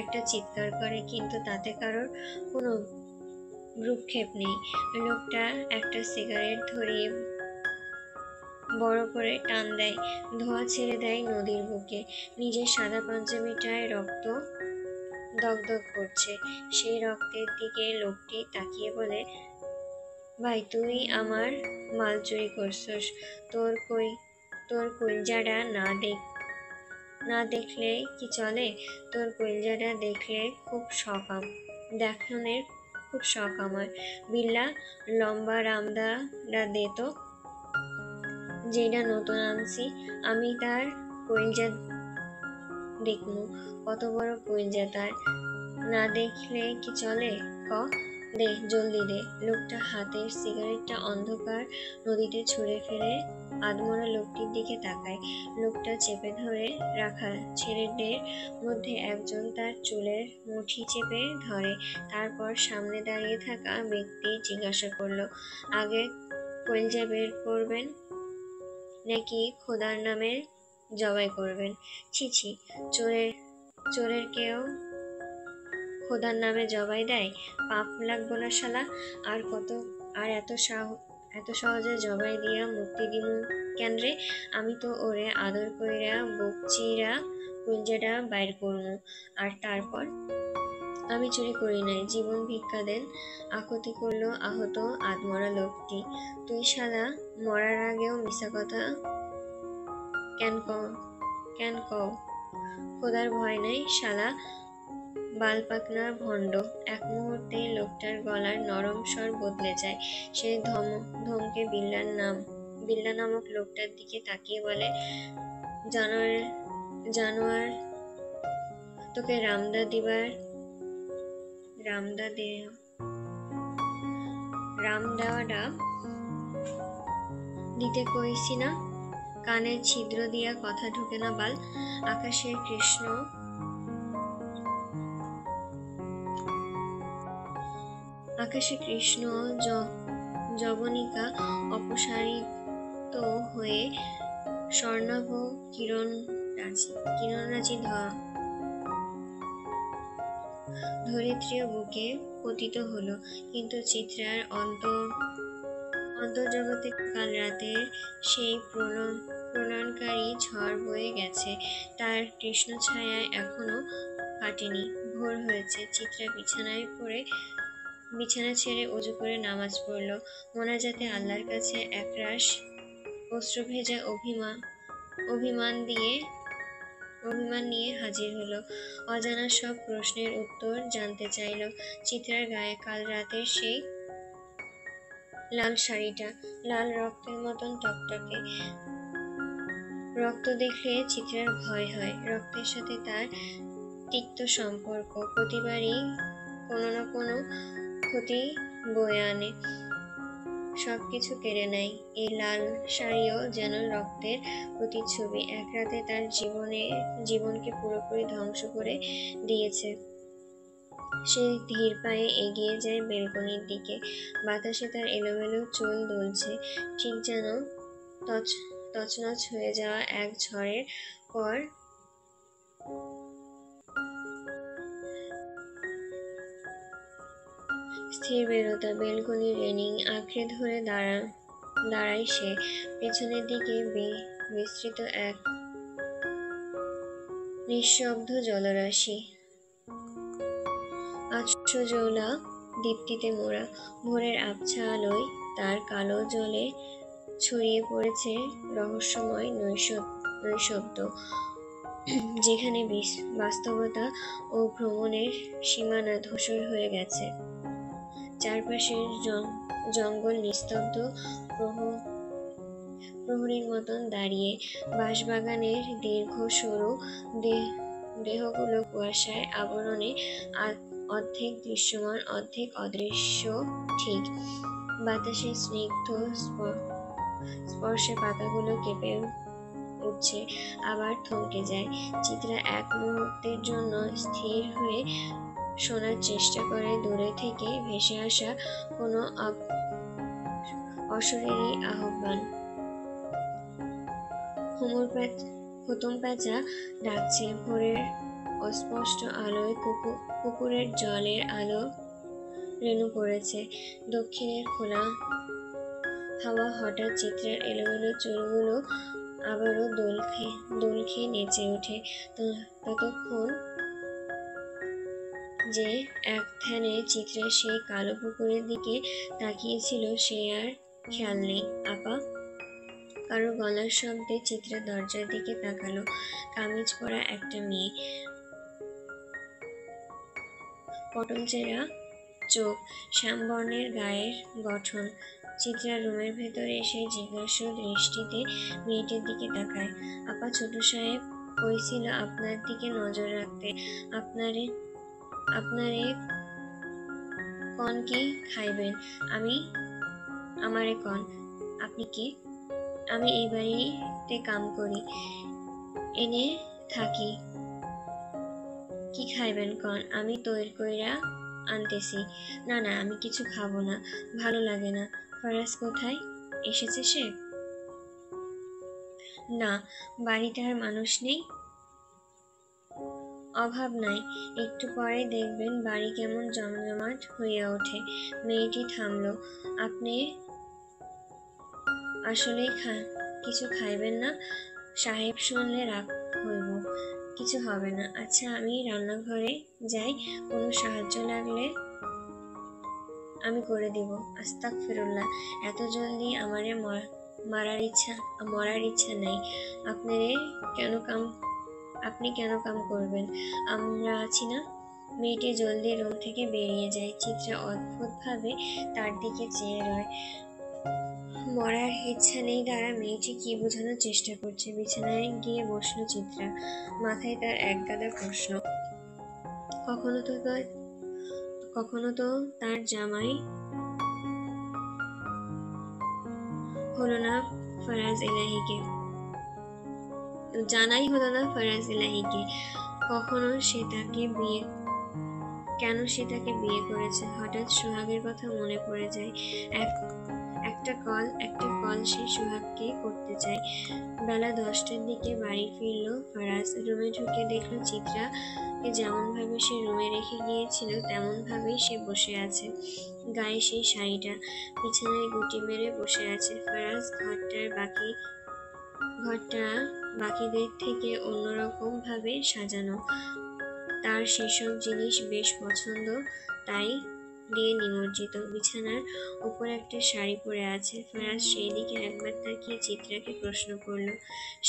একটা চিৎকার করে, কিন্তু তাতে কারোর কোনো ভ্রুক্ষেপ নেই। লোকটা একটা সিগারেট ধরিয়ে বড় করে টান দেয়, ধোঁয়া ছেড়ে দেয় নদীর বুকে। নিজের সাদা পাঞ্জাবিটায় রক্ত দগদগ করছে। সেই রক্তের দিকে লোকটি তাকিয়ে বলে, ভাই, তুই আমার মাল চুরি করছস। তোর কলিজাটা না দেখলে কি চলে? তোর কলিজাটা দেখানোর খুব শখ আমার। বিল্লা, লম্বা রামদাটা দে তো, যেটা নতুন আনছি। আমি তার কলিজা দেখমু, কত বড় কলিজা তার। না দেখলে কি চলে? ক দে, জলদি দে। লোকটা হাতের সিগারেটটা অন্ধকার নদীতে ছুঁড়ে ফেলে আধমরা লোকটির দিকে তাকায়। লোকটা চেপে ধরে রাখা ছেলেদের মধ্যে একজন তার চুলের মুঠি চেপে ধরে। তারপর সামনে দাঁড়িয়ে থাকা ব্যক্তি জিজ্ঞাসা করলো, আগে কলিজা বের করবেন নাকি খোদার নামে জবাই করবেন? ছি ছি, চোরের কেউ খোদার নামে জবাই দেয়? পাপ লাগবো না শালা। আর এত সহজে জবাই দিয়া মুক্তি দিমু কেন রে? আমি তো ওরে আদর কইরা বকচিরা কলিজাটা বাইর করমু। আর তারপর? আমি চুরি করি নাই, জীবন ভিক্ষা দেন, আকুতি করলো আহত আধমরা লোকটি। তুই শালা মরার আগেও মিছা কথা কেন কও? খোদার ভয় নাই শালা বালপাকনার ভণ্ড। এক মুহূর্তে লোকটার গলার নরম স্বর বদলে যায়। সে ধমকে বিল্লা নামক লোকটার দিকে তাকিয়ে বলে, জানোয়ার, তোকে রাম দেওয়াটা দিতে কইছি না? কানের ছিদ্র দিয়া কথা ঢোকে না বাল। আকাশের কৃষ্ণ যবনিকা অপসারিত হয়ে স্বর্ণাভ কিরণরাজি ধরিত্রীর বুকে পতিত হলো। কিন্তু চিত্রার অন্তর্জগতে কাল রাতের সেই প্রলয়নকারী ঝড় বয়ে গেছে, তার কৃষ্ণ ছায়ায় এখনো কাটেনি। ভোর হয়েছে। চিত্রা বিছানা ছেড়ে অজু করে নামাজ পড়ল। মোনাজাতে আল্লাহর কাছে একরাশ অশ্রুভেজা অভিমান নিয়ে হাজির হলো। অজানা সব প্রশ্নের উত্তর জানতে চাইল। চিত্রার গায়ে কাল রাতের সেই লাল শাড়িটা, লাল রক্তের মতন টকটকে। রক্ত দেখলে চিত্রার ভয় হয়। রক্তের সাথে তার তিক্ত সম্পর্ক প্রতিবারই কোনো না কোনো ক্ষতি বয়ে আনে, সবকিছু কেড়ে নেয়। এই লাল শাড়িও যেন রক্তের প্রতিচ্ছবি। এক রাতে তার জীবনকে পুরোপুরি ধ্বংস করে দিয়েছে। সে ধীর পায়ে এগিয়ে যায় বেলকনির দিকে। বাতাসে তার এলোমেলো চুল দুলছে, ঠিক যেন তছনছ হয়ে যাওয়া এক ঝড়ের পর স্থিরবেরোতা। বেলকনির রেলিং আঁকড়ে ধরে দাঁড়ায় সে। পেছনের দিকে বিস্তৃত এক নিঃশব্দ জলরাশি, আশ্রজৌলা দীপ্তিতে মোড়া। ভোরের আবছা আলোয় তার কালো জলে ছড়িয়ে পড়েছে রহস্যময় নৈশব্দ, যেখানে বাস্তবতা ও ভ্রমণের সীমানা ধূসর হয়ে গেছে। চারপাশের জঙ্গল নিস্তব্ধ, প্রহরীর মতন দাঁড়িয়ে। বাঁশবাগানের দীর্ঘ সরু দেহগুলো কুয়াশায় আবরণে অর্ধেক দৃশ্যমান অর্ধেক অদৃশ্য। ঠিক বাতাসের স্নিগ্ধ স্পর্শে পাতাগুলো কেঁপে উঠছে, আবার থমকে যায়। চিত্রা এক মুহূর্তের জন্য স্থির হয়ে শোনার চেষ্টা করে দূরে থেকে ভেসে আসা কোনো অশরীরী আহ্বান। হুতুম প্যাঁচা ডাকছে। ভোরের অস্পষ্ট আলোয় পুকুরের জলের আলো রেণু পড়েছে। দক্ষিণের খোলা হাওয়া হঠাৎ চিত্রার এলোমেলো চুলগুলো আবারও দোল খেয়ে নেচে ওঠে। ততক্ষণ যে এক ধ্যানে চিত্রা সেই কালো পুকুরের দিকে তাকিয়েছিল, সে আর খেয়াল নেই। আপা! কারো গলার শব্দে চিত্রা দরজার দিকে তাকালো। কামিজ পরা একটা মেয়ে, পটল চেরা চোখ, শ্যামবর্ণের গায়ের গঠন। চিত্রা রুমের ভেতরে এসে জিজ্ঞাসু দৃষ্টিতে মেয়েটির দিকে তাকায়। আপা, ছোট সাহেব কইছিল আপনার দিকে নজর রাখতে। আপনারে কন কি খাইবেন? আমারে কন, আপনি কে? আমি এই বাড়িতে কাম করি, এনে থাকি। কি খাইবেন কন? আমি তৈরি কইরা আনতেছি। না না, আমি কিছু খাবো না, ভালো লাগে না। ফরাজ কোথায়? এসেছে সে? না, বাড়িতে আর মানুষ নেই? অভাব নাই, একটু পরে দেখবেন বাড়ি কেমন জমজমাট হইয়া ওঠে। মেয়েটি থামল। আপনি আসলেই কিছু খাইবেন না? সাহেব শুনলে রাগ হইব। কিছু হবে না। আচ্ছা, আমি রান্নাঘরে যাই, কোনো সাহায্য লাগলে আমি করে দিব। আস্তাগফিরুল্লাহ, এত জলদি আমারে মরার ইচ্ছা নাই। আপনারে কেন কাম আপনি কেন কাম করবেন? আমরা আছি না? মেয়েটি জলদি রুম থেকে বেরিয়ে যায়। চিত্রা অদ্ভুতভাবে তার দিকে চেয়ে রয়। মরার ইচ্ছা নেই দ্বারা মেয়েটি কি বোঝানোর চেষ্টা করছে? বিছানায় গিয়ে বসলো চিত্রা। মাথায় তার একগাদা প্রশ্ন। কখনো তো কখনো তো তার জামাই হলো না ফরাজ এলাহিকে, জানাই হলো না ফরাজ এলাহিকে। কখনো সে তাকে বিয়ে কেন সে তাকে বিয়ে করেছে? হঠাৎ সোহাগের কথা মনে পড়ে যায়। একটা কল সে সোহাগকে করতে চায়। বেলা 10টার দিকে বাড়ি ফিরল ফরাজ। রুমে ঢুকে দেখলো চিত্রাকে যেমন ভাবে সে রুমে রেখে গিয়েছিল তেমন ভাবেই সে বসে আছে। গায়ে সেই শাড়িটা, বিছানায় গুটি মেরে বসে আছে। ফরাজ ঘরটা বাকিদের থেকে অন্যরকম ভাবে সাজানো। তার সেসব জিনিস বেশ পছন্দ, তাই দিয়ে নিমজ্জিত। বিছানার উপর একটা শাড়ি পরে আছে। ফরাজ সেই দিকে একবার তাকিয়ে চিত্রাকে প্রশ্ন করল,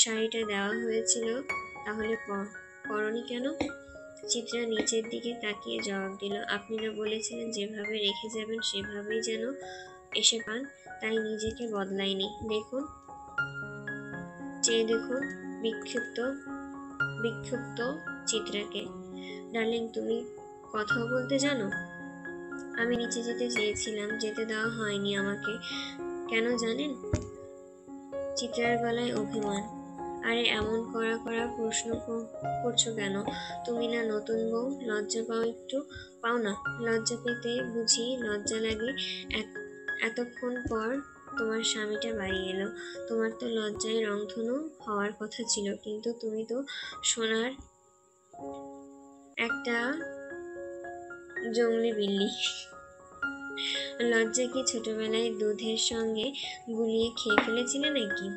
শাড়িটা দেওয়া হয়েছিল তাহলে পরনি কেন? চিত্রা নিচের দিকে তাকিয়ে জবাব দিল, আপনি না বলেছিলেন যেভাবে রেখে যাবেন সেভাবেই যেন এসে পান, তাই নিজেকে বদলাইনি। দেখুন, চেয়ে দেখুন বিক্ষিপ্ত বিক্ষুব্ধ চিত্রাকে। ডার্লিং, তুমি কথাও বলতে জানো? আমি নিচে যেতে চেয়েছিলাম, যেতে দেওয়া হয়নি আমাকে। কেন জানেন? চিত্রার গলায় অভিমান। আরে এমন কড়া কড়া প্রশ্ন করছো কেন? তুমি না নতুন বউ, লজ্জা পাও না? লজ্জা পেতে বুঝি লজ্জা লাগে? এতক্ষণ পর তোমার স্বামীটা বাড়ি এলো, তোমার তো লজ্জায় রংধনু হওয়ার কথা ছিল, কিন্তু তুমি তো সোনার একটা জংলি বিল্লি। লজ্জা কি ছোটবেলায় দুধের সঙ্গে গুলিয়ে খেয়ে ফেলেছিলে নাকি?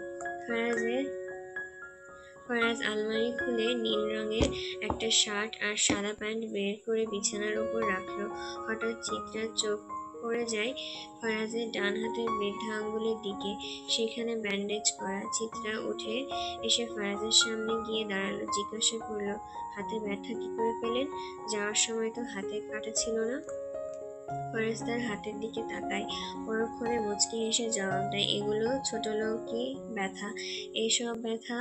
ফরাজ আলমারি খুলে নীল রঙের একটা শার্ট আর সাদা প্যান্ট বের করে বিছানার উপর রাখলো। হঠাৎ চিত্রার চোখ পড়ে যায় ফরাজের ডান হাতের বৃদ্ধা আঙ্গুলের দিকে, সেখানে ব্যান্ডেজ করা। চিত্রা উঠে এসে ফরাজের সামনে গিয়ে দাঁড়ালো। জিজ্ঞাসা করলো, হাতে ব্যথা কি করে পেলেন? যাওয়ার সময় তো হাতে কাটা ছিল না? ফরাজ তার হাতের দিকে তাকায়, পরক্ষণে মুচকি হেসে জবাব দেয়, এগুলো ছোটলোকি ব্যথা। এইসব ব্যথা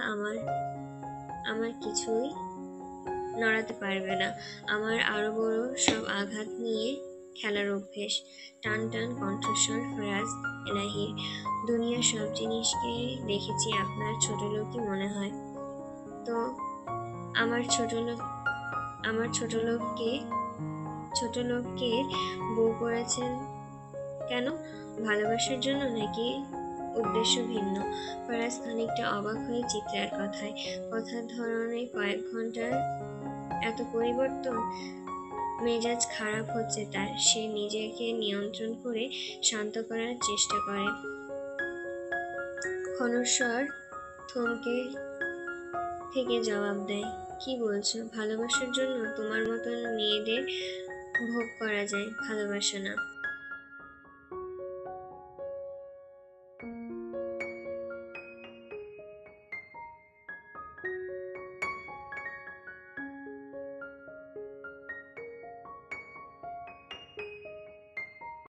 আমার কিছুই নড়াতে পারবে না। আমার আরো বড় সব আঘাত নিয়ে খেলার অভ্যেস। টান টান কণ্ঠস্বর ফরাজ এলাহির। দুনিয়ার সব জিনিসকে দেখেছি আপনার ছোটলোকি মনে হয়। তো আমার ছোটলোককে বউ করেছেন কেন? ভালোবাসার জন্য নাকি উদ্দেশ্য ভিন্ন? ফরাজ খানিকটা অবাক হয়ে চিত্রার কথার ধরনে কয়েক ঘন্টার এত পরিবর্তন। মেজাজ খারাপ হচ্ছে তার। সে নিজেকে নিয়ন্ত্রণ করে শান্ত করার চেষ্টা করে। ক্ষণস্বর থমকে থেকে জবাব দেয়, কি বলছো? ভালোবাসার জন্য তোমার মতন মেয়েদের ভোগ করা যায়, ভালোবাসা না।